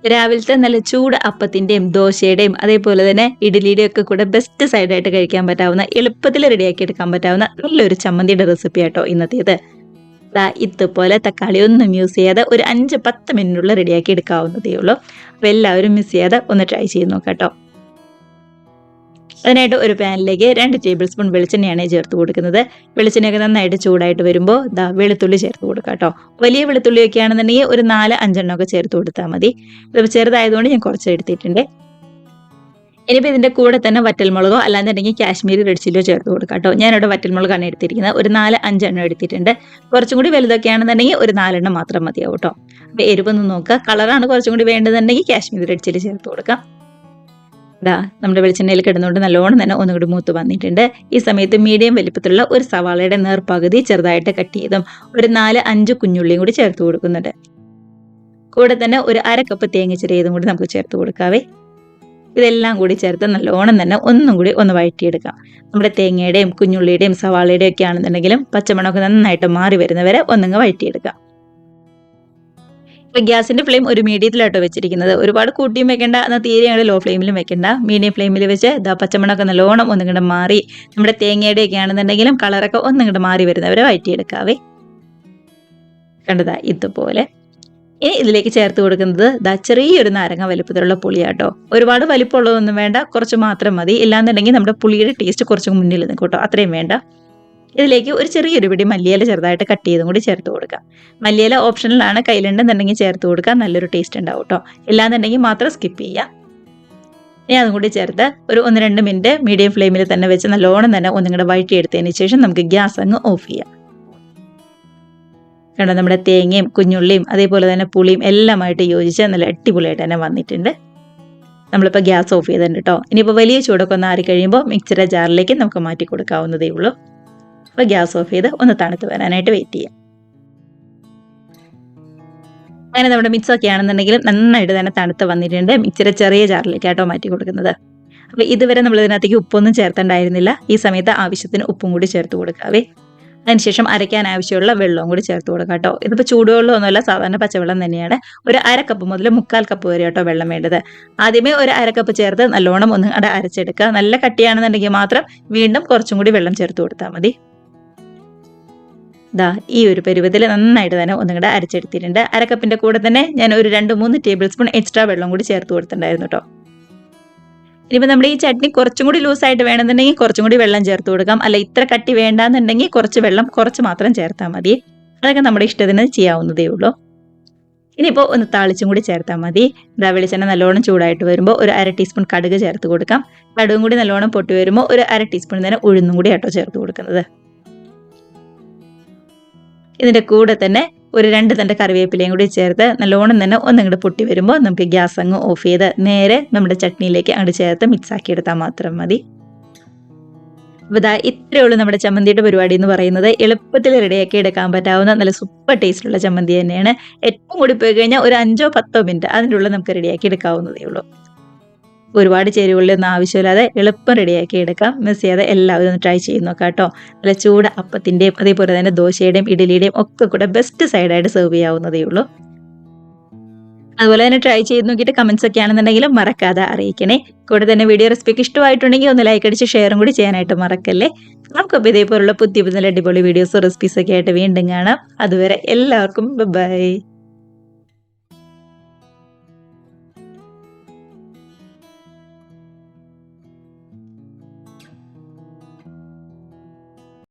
രാവിലത്തെ നല്ല ചൂട് അപ്പത്തിന്റെയും ദോശയുടെയും അതേപോലെ തന്നെ ഇഡ്ഡലിയുടെയും ഒക്കെ കൂടെ ബെസ്റ്റ് സൈഡായിട്ട് കഴിക്കാൻ പറ്റാവുന്ന എളുപ്പത്തിൽ റെഡിയാക്കി എടുക്കാൻ പറ്റാവുന്ന നല്ലൊരു ചമ്മന്തിയുടെ റെസിപ്പി ആട്ടോ ഇന്നത്തേത്. ഇതുപോലെ തക്കാളി ഒന്നും യൂസ് ചെയ്യാതെ ഒരു 5-10 മിനിറ്റിനുള്ളിൽ റെഡിയാക്കി എടുക്കാവുന്നതേ ഉള്ളൂ. അപ്പോൾ എല്ലാവരും മിസ് ചെയ്യാതെ ഒന്ന് ട്രൈ ചെയ്ത് നോക്കാം. അതിനായിട്ട് ഒരു പാനിലേക്ക് 2 ടേബിൾ സ്പൂൺ വെളിച്ചെണ്ണയാണ് ചേർത്ത് കൊടുക്കുന്നത്. വെളിച്ചെണ്ണയൊക്കെ നന്നായിട്ട് ചൂടായിട്ട് വരുമ്പോൾ വെളുത്തുള്ളി ചേർത്ത് കൊടുക്കാം കേട്ടോ. വലിയ വെളുത്തുള്ളിയൊക്കെ ആണെന്നുണ്ടെങ്കിൽ ഒരു 4-5 എണ്ണമൊക്കെ ചേർത്ത് കൊടുത്താൽ മതി. ഇത് ചെറുതായതുകൊണ്ട് ഞാൻ കുറച്ച് എടുത്തിട്ടുണ്ട്. ഇനിയിപ്പോൾ ഇതിൻ്റെ കൂടെ തന്നെ വറ്റൽമുളകോ അല്ലാന്നുണ്ടെങ്കിൽ കാശ്മീരി റെഡ് ചില്ലിയോ ചേർത്ത് കൊടുക്കാം കേട്ടോ. ഞാനിവിടെ വറ്റൽമുളകാണ് എടുത്തിരിക്കുന്നത്. ഒരു 4-5 എണ്ണം എടുത്തിട്ടുണ്ട്. കുറച്ചും കൂടി വലുതൊക്കെ ആണെന്നുണ്ടെങ്കിൽ ഒരു 4 എണ്ണം മാത്രം മതിയാവും കേട്ടോ. അപ്പോൾ എരിവൊന്നും നോക്കുക. കളറാണ് കുറച്ചും കൂടി വേണ്ടതെന്നുണ്ടെങ്കിൽ കാശ്മീരി റെഡ് ചില്ലി ചേർത്ത് കൊടുക്കാം. നമ്മുടെ വെളിച്ചെണ്ണയിൽ കിടന്നുകൊണ്ട് നല്ലോണം തന്നെ ഒന്നുകൂടി മൂത്ത് വന്നിട്ടുണ്ട്. ഈ സമയത്ത് മീഡിയം വലിപ്പത്തിലുള്ള ഒരു സവാളയുടെ നേർപകുതി ചെറുതായിട്ട് കട്ട് ചെയ്തും ഒരു 4-5 കുഞ്ഞുള്ളിയും കൂടി ചേർത്ത് കൊടുക്കുന്നുണ്ട്. കൂടെ തന്നെ ഒരു 1/2 കപ്പ് തേങ്ങ ചിരകിയതും കൂടി നമുക്ക് ചേർത്ത് കൊടുക്കാവേ. ഇതെല്ലാം കൂടി ചേർത്ത് നല്ലോണം തന്നെ ഒന്നും കൂടി ഒന്ന് വഴറ്റിയെടുക്കാം. നമ്മുടെ തേങ്ങയുടെയും കുഞ്ഞുള്ളിയുടെയും സവാളയുടെയും ഒക്കെ ആണെന്നുണ്ടെങ്കിലും പച്ചമണമൊക്കെ നന്നായിട്ട് മാറി വരുന്നവരെ ഒന്നങ്ങ് വഴറ്റിയെടുക്കാം. ഇപ്പം ഗ്യാസിന്റെ ഫ്ലെയിം ഒരു മീഡിയത്തിലാട്ടോ വെച്ചിരിക്കുന്നത്. ഒരുപാട് കൂട്ടിയും വെക്കേണ്ട, എന്നാൽ തീരെ ഞങ്ങൾ ലോ ഫ്ലെയിമിലും വെക്കേണ്ട. മീഡിയം ഫ്ലെയിമിൽ വെച്ച് പച്ചമണമൊക്കെ നല്ലോണം ഒന്നിങ്ങോട്ട് മാറി നമ്മുടെ തേങ്ങയുടെ ഒക്കെ ആണെന്നുണ്ടെങ്കിലും കളറൊക്കെ ഒന്നിങ്ങോട്ട് മാറി വരുന്നവരെ വഴറ്റിയെടുക്കാവേ. കണ്ടതാ ഇതുപോലെ. ഇനി ഇതിലേക്ക് ചേർത്ത് കൊടുക്കുന്നത് ചെറിയൊരു നാരങ്ങ വലിപ്പത്തിലുള്ള പുളിയാട്ടോ. ഒരുപാട് വലിപ്പമുള്ളതൊന്നും വേണ്ട, കുറച്ച് മാത്രം മതി. ഇല്ലാന്നുണ്ടെങ്കിൽ നമ്മുടെ പുളിയുടെ ടേസ്റ്റ് കുറച്ചും മുന്നിൽ നിൽക്കും കേട്ടോ. അത്രയും വേണ്ട. ഇതിലേക്ക് ഒരു ചെറിയൊരു പിടി മല്ലിയില ചെറുതായിട്ട് കട്ട് ചെയ്തും കൂടി ചേർത്ത് കൊടുക്കാം. മല്ലിയില ഓപ്ഷണലാണ്, കയ്യിലുണ്ടെന്നുണ്ടെങ്കിൽ ചേർത്ത് കൊടുക്കാം. നല്ലൊരു ടേസ്റ്റ് ഉണ്ടാവും കേട്ടോ. ഇല്ലാന്നുണ്ടെങ്കിൽ മാത്രം സ്കിപ്പ് ചെയ്യാം. ഇനി അതും കൂടി ചേർത്ത് ഒരു 1-2 മിനിറ്റ് മീഡിയം ഫ്ലെയിമിൽ തന്നെ വെച്ച് നല്ലോണം തന്നെ ഒന്നിങ്ങോട്ട് വഴറ്റിയെടുത്തതിന് ശേഷം നമുക്ക് ഗ്യാസ് അങ്ങ് ഓഫ് ചെയ്യാം. കണ്ടോ, നമ്മുടെ തേങ്ങയും കുഞ്ഞുള്ളിയും അതേപോലെ തന്നെ പുളിയും എല്ലാമായിട്ട് യോജിച്ച് നല്ല അടിപൊളിയായിട്ട് തന്നെ വന്നിട്ടുണ്ട്. നമ്മളിപ്പോൾ ഗ്യാസ് ഓഫ് ചെയ്തിട്ടുണ്ട് കേട്ടോ. ഇനിയിപ്പോൾ വലിയ ചൂടൊക്കെ ഒന്ന് ആറി കഴിയുമ്പോൾ മിക്സിയുടെ ജാറിലേക്ക് നമുക്ക് മാറ്റി കൊടുക്കാവുന്നതേ ഉള്ളൂ. അപ്പോൾ ഗ്യാസ് ഓഫ് ചെയ്ത് ഒന്ന് തണുത്ത് വരാനായിട്ട് വെയിറ്റ് ചെയ്യാം. അങ്ങനെ നമ്മുടെ മിക്സൊക്കെ ആണെന്നുണ്ടെങ്കിലും നന്നായിട്ട് തന്നെ തണുത്ത് വന്നിട്ടുണ്ട്. മിക്സിയുടെ ചെറിയ ജാറിലേക്കാട്ടോ മാറ്റി കൊടുക്കുന്നത്. അപ്പോൾ ഇതുവരെ നമ്മൾ ഇതിനകത്തേക്ക് ഉപ്പൊന്നും ചേർത്തേണ്ടായിരുന്നില്ല. ഈ സമയത്ത് ആവശ്യത്തിന് ഉപ്പും കൂടി ചേർത്ത് കൊടുക്കാവേ. അതിനുശേഷം അരയ്ക്കാൻ ആവശ്യമുള്ള വെള്ളവും കൂടി ചേർത്ത് കൊടുക്കാം കേട്ടോ. ഇതിപ്പോൾ ചൂടുവെള്ളമൊന്നുമല്ല, സാധാരണ പച്ചവെള്ളം തന്നെയാണ്. ഒരു 1/2 കപ്പ് മുതൽ 3/4 കപ്പ് വരെ കേട്ടോ വെള്ളം വേണ്ടത്. ആദ്യമേ ഒരു 1/2 കപ്പ് ചേർത്ത് നല്ലോണം ഒന്ന് അരച്ചെടുക്കുക. നല്ല കട്ടിയാണെന്നുണ്ടെങ്കിൽ മാത്രം വീണ്ടും കുറച്ചും കൂടി വെള്ളം ചേർത്ത് കൊടുത്താൽ മതി. ഈ ഒരു പരുവത്തിൽ നന്നായിട്ട് തന്നെ ഒന്നുകൂടെ അരച്ചെടുത്തിട്ടുണ്ട്. 1/2 കപ്പിൻ്റെ കൂടെ തന്നെ ഞാൻ ഒരു 2-3 ടേബിൾ സ്പൂൺ എക്സ്ട്രാ വെള്ളം കൂടി ചേർത്ത് കൊടുത്തിട്ടുണ്ടായിരുന്നു കേട്ടോ. ഇനിയിപ്പോൾ നമ്മുടെ ഈ ചട്നി കുറച്ചും കൂടി ലൂസായിട്ട് വേണമെന്നുണ്ടെങ്കിൽ കുറച്ചും കൂടി വെള്ളം ചേർത്ത് കൊടുക്കാം. അല്ല ഇത്ര കട്ടി വേണ്ടാന്നുണ്ടെങ്കിൽ കുറച്ച് വെള്ളം കുറച്ച് മാത്രം ചേർത്താൽ മതി. അതൊക്കെ നമ്മുടെ ഇഷ്ടത്തിന് ചെയ്യാവുന്നതേ ഉള്ളൂ. ഇനിയിപ്പോൾ ഒന്ന് താളിച്ചും കൂടി ചേർത്താൽ മതി. വെളിച്ചെണ്ണ നല്ലോണം ചൂടായിട്ട് വരുമ്പോൾ ഒരു 1/2 ടീസ്പൂൺ കടുക് ചേർത്ത് കൊടുക്കാം. കടുകും കൂടി നല്ലോണം പൊട്ടി വരുമ്പോൾ ഒരു 1/2 ടീസ്പൂൺ തന്നെ ഉഴുന്നും കൂടി ആട്ടോ ചേർത്ത് കൊടുക്കുന്നത്. ഇതിൻ്റെ കൂടെ തന്നെ ഒരു 2 തണ്ട് കറിവേപ്പിലയും കൂടി ചേർത്ത് നല്ലോണം തന്നെ ഒന്നിങ്ങോട്ട് പൊട്ടി വരുമ്പോൾ നമുക്ക് ഗ്യാസ് അങ്ങ് ഓഫ് ചെയ്ത് നേരെ നമ്മുടെ ചട്നിയിലേക്ക് അങ്ങോട്ട് ചേർത്ത് മിക്സ് ആക്കി എടുത്താൽ മാത്രം മതി. അപ്പോൾ ഇത്രയേ ഉള്ളൂ നമ്മുടെ ചമ്മന്തിയുടെ പരിപാടി എന്ന് പറയുന്നത്. എളുപ്പത്തിൽ റെഡിയാക്കി എടുക്കാൻ പറ്റാവുന്ന നല്ല സൂപ്പർ ടേസ്റ്റുള്ള ചമ്മന്തി തന്നെയാണ്. ഏറ്റവും കൂടി പോയി കഴിഞ്ഞാൽ ഒരു 5-10 മിനിറ്റ് അതിൻ്റെ ഉള്ളിൽ നമുക്ക് റെഡിയാക്കി എടുക്കാവുന്നതേ ഉള്ളൂ. ഒരുപാട് ചേരുവകളൊന്നും ആവശ്യമില്ലാതെ എളുപ്പം റെഡിയാക്കി എടുക്കാം. മിസ് ചെയ്യാതെ എല്ലാവരും ഒന്ന് ട്രൈ ചെയ്ത് നോക്കാം കേട്ടോ. നല്ല ചൂട് അപ്പത്തിൻ്റെയും അതേപോലെ തന്നെ ദോശയുടെയും ഇഡ്ഡലിയുടെയും ഒക്കെ കൂടെ ബെസ്റ്റ് സൈഡായിട്ട് സെർവ് ചെയ്യാവുന്നതേ ഉള്ളൂ. അതുപോലെ തന്നെ ട്രൈ ചെയ്ത് നോക്കിയിട്ട് കമൻസ് ഒക്കെ ആണെന്നുണ്ടെങ്കിലും മറക്കാതെ അറിയിക്കണേ. കൂടെ തന്നെ വീഡിയോ റെസിപ്പിക്ക് ഇഷ്ടമായിട്ടുണ്ടെങ്കിൽ ഒന്ന് ലൈക്ക് അടിച്ച് ഷെയറും കൂടി ചെയ്യാനായിട്ട് മറക്കല്ലേ. നമുക്കപ്പോൾ ഇതേപോലുള്ള പുതിയ അടിപൊളി വീഡിയോസും റെസിപ്പീസൊക്കെ ആയിട്ട് വീണ്ടും കാണാം. അതുവരെ എല്ലാവർക്കും ബൈ.